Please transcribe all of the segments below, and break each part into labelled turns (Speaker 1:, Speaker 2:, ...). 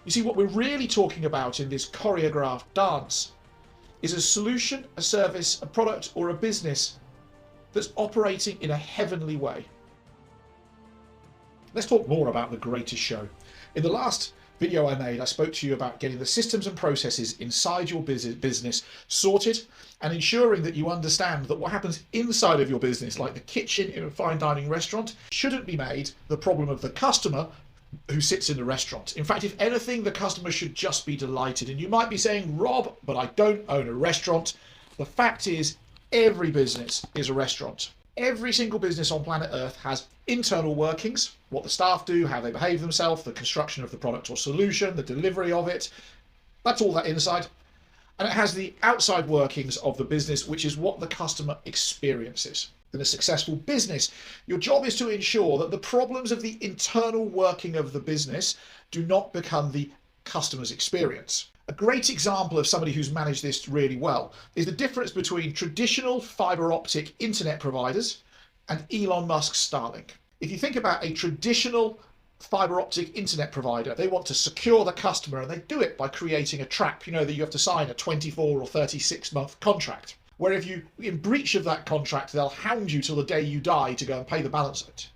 Speaker 1: You see, what we're really talking about in this choreographed dance is a solution, a service, a product, or a business that's operating in a heavenly way. Let's talk more about the greatest show. In the last video I made, I spoke to you about getting the systems and processes inside your business sorted and ensuring that you understand that what happens inside of your business, like the kitchen in a fine dining restaurant, shouldn't be made the problem of the customer who sits in the restaurant. In fact, if anything, the customer should just be delighted. And you might be saying, Rob, but I don't own a restaurant. The fact is, every business is a restaurant. Every single business on planet Earth has internal workings, what the staff do, how they behave themselves, the construction of the product or solution, the delivery of it. That's all that inside. And it has the outside workings of the business, which is what the customer experiences. In a successful business, your job is to ensure that the problems of the internal working of the business do not become the customer's experience. A great example of somebody who's managed this really well is the difference between traditional fiber optic internet providers and Elon Musk's Starlink. If you think about a traditional fiber optic internet provider, they want to secure the customer, and they do it by creating a trap, that you have to sign a 24 or 36-month contract. Where if you in breach of that contract, they'll hound you till the day you die to go and pay the balance of it.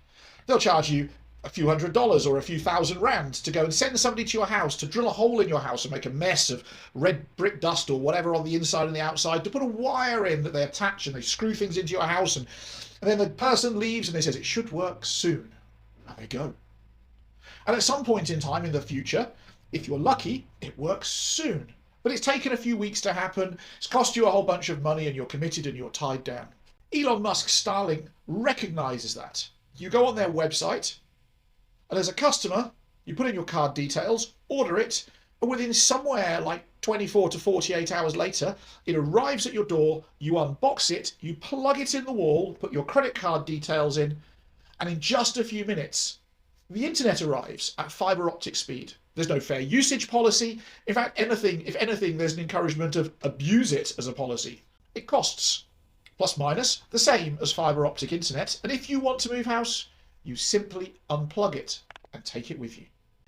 Speaker 1: They'll charge you a few $100s or a few $1,000 to go and send somebody to your house to drill a hole in your house and make a mess of red brick dust or whatever on the inside and the outside, to put a wire in that they attach and they screw things into your house, and then the person leaves and they says it should work soon. And they go. And at some point in time in the future, if you're lucky, it works soon. But it's taken a few weeks to happen, it's cost you a whole bunch of money, and you're committed and you're tied down. Elon Musk's Starlink recognizes that. You go on their website, and as a customer, you put in your card details, order it, and within somewhere like 24 to 48 hours later, it arrives at your door, you unbox it, you plug it in the wall, put your credit card details in, and in just a few minutes, the internet arrives at fiber optic speed. There's no fair usage policy. In fact, if anything, there's an encouragement of abuse it as a policy. It costs, plus minus, the same as fiber optic internet. And if you want to move house, you simply unplug it and take it with you.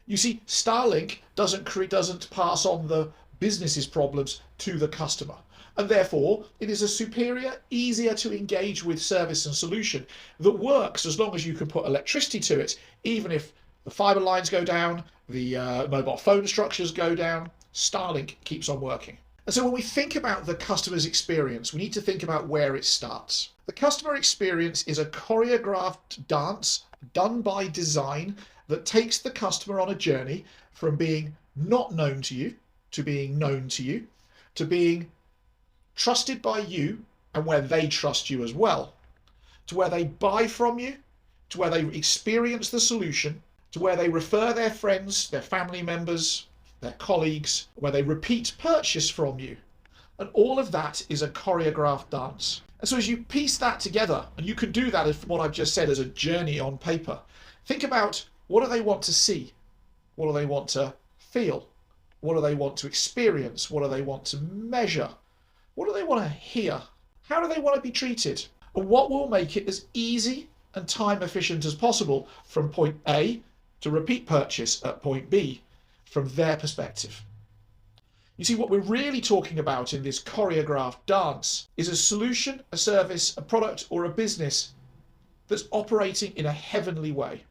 Speaker 1: You see, Starlink doesn't pass on the business's problems to the customer. And therefore, it is a superior, easier to engage with service and solution that works as long as you can put electricity to it, even if the fiber lines go down, the mobile phone structures go down, Starlink keeps on working. And so when we think about the customer's experience, we need to think about where it starts. The customer experience is a choreographed dance done by design that takes the customer on a journey from being not known to you, to being known to you, to being trusted by you and where they trust you as well, to where they buy from you, to where they experience the solution, to where they refer their friends, their family members, their colleagues, where they repeat purchase from you. And all of that is a choreographed dance. And so as you piece that together, and you can do that as what I've just said as a journey on paper, think about what do they want to see? What do they want to feel? What do they want to experience? What do they want to measure? What do they want to hear? How do they want to be treated? And what will make it as easy and time efficient as possible from point A to repeat purchase at point B from their perspective? You see, what we're really talking about in this choreographed dance is a solution, a service, a product, or a business that's operating in a heavenly way.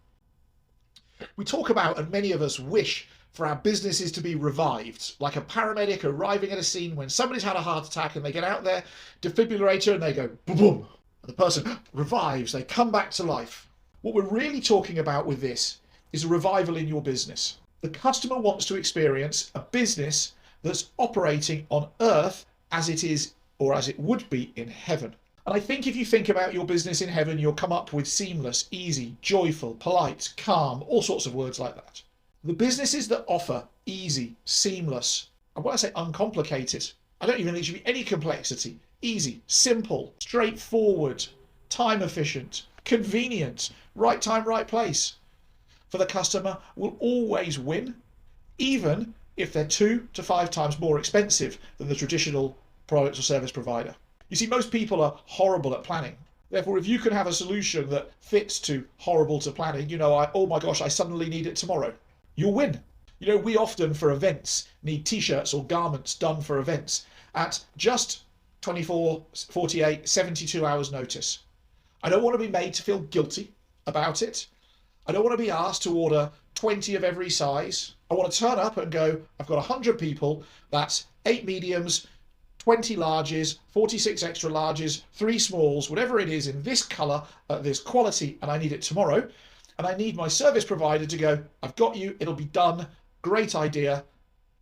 Speaker 1: We talk about, and many of us wish, for our businesses to be revived, like a paramedic arriving at a scene when somebody's had a heart attack and they get out their defibrillator and they go boom, boom, and the person revives, they come back to life. What we're really talking about with this is a revival in your business. The customer wants to experience a business that's operating on earth as it is, or as it would be in heaven. And I think if you think about your business in heaven, you'll come up with seamless, easy, joyful, polite, calm, all sorts of words like that. The businesses that offer easy, seamless, and when I say uncomplicated, I don't even think there should be any complexity. Easy, simple, straightforward, time efficient, convenient, right time, right place for the customer will always win, even if they're 2 to 5 times more expensive than the traditional product or service provider. You see, most people are horrible at planning. Therefore, if you can have a solution that fits to horrible to planning, oh my gosh, I suddenly need it tomorrow, you'll win. You know, we often for events need t-shirts or garments done for events at just 24, 48, 72 hours notice. I don't want to be made to feel guilty about it. I don't want to be asked to order 20 of every size. I want to turn up and go, I've got 100 people, that's 8 mediums, 20 larges, 46 extra larges, 3 smalls, whatever it is in this colour, this quality, and I need it tomorrow. And I need my service provider to go, I've got you, it'll be done, great idea,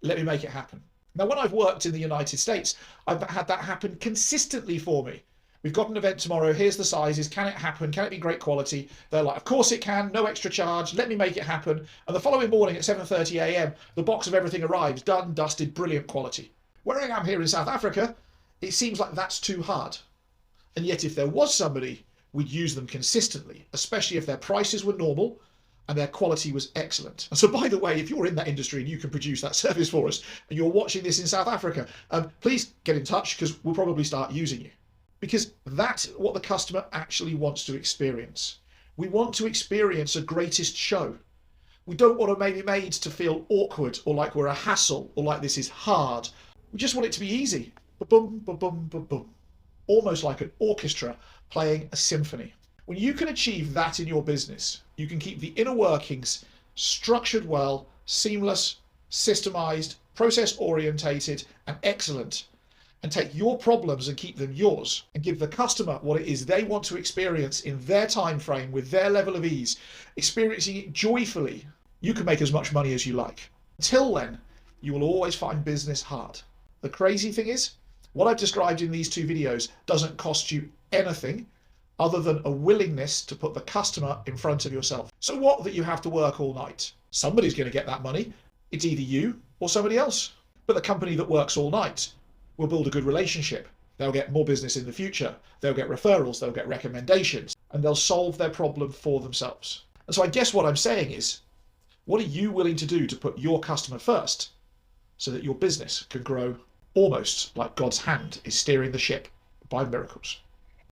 Speaker 1: let me make it happen. Now, when I've worked in the United States, I've had that happen consistently for me. We've got an event tomorrow, here's the sizes, can it happen, can it be great quality? They're like, of course it can, no extra charge, let me make it happen. And the following morning at 7:30 a.m, the box of everything arrives, done, dusted, brilliant quality. Where I am here in South Africa, it seems like that's too hard. And yet if there was somebody, we'd use them consistently, especially if their prices were normal and their quality was excellent. And so, by the way, if you're in that industry and you can produce that service for us and you're watching this in South Africa, please get in touch because we'll probably start using you. Because that's what the customer actually wants to experience. We want to experience a greatest show. We don't want to be made to feel awkward or like we're a hassle or like this is hard. We just want it to be easy. Ba-boom, ba-boom, ba-boom. Almost like an orchestra playing a symphony. When you can achieve that in your business, you can keep the inner workings structured well, seamless, systemized, process orientated, and excellent, and take your problems and keep them yours, and give the customer what it is they want to experience in their time frame with their level of ease, experiencing it joyfully, you can make as much money as you like. Until then, you will always find business hard. The crazy thing is, what I've described in these 2 videos doesn't cost you anything other than a willingness to put the customer in front of yourself. So what that you have to work all night? Somebody's going to get that money. It's either you or somebody else. But the company that works all night will build a good relationship. They'll get more business in the future. They'll get referrals, they'll get recommendations, and they'll solve their problem for themselves. And so I guess what I'm saying is, what are you willing to do to put your customer first so that your business can grow almost like God's hand is steering the ship by miracles?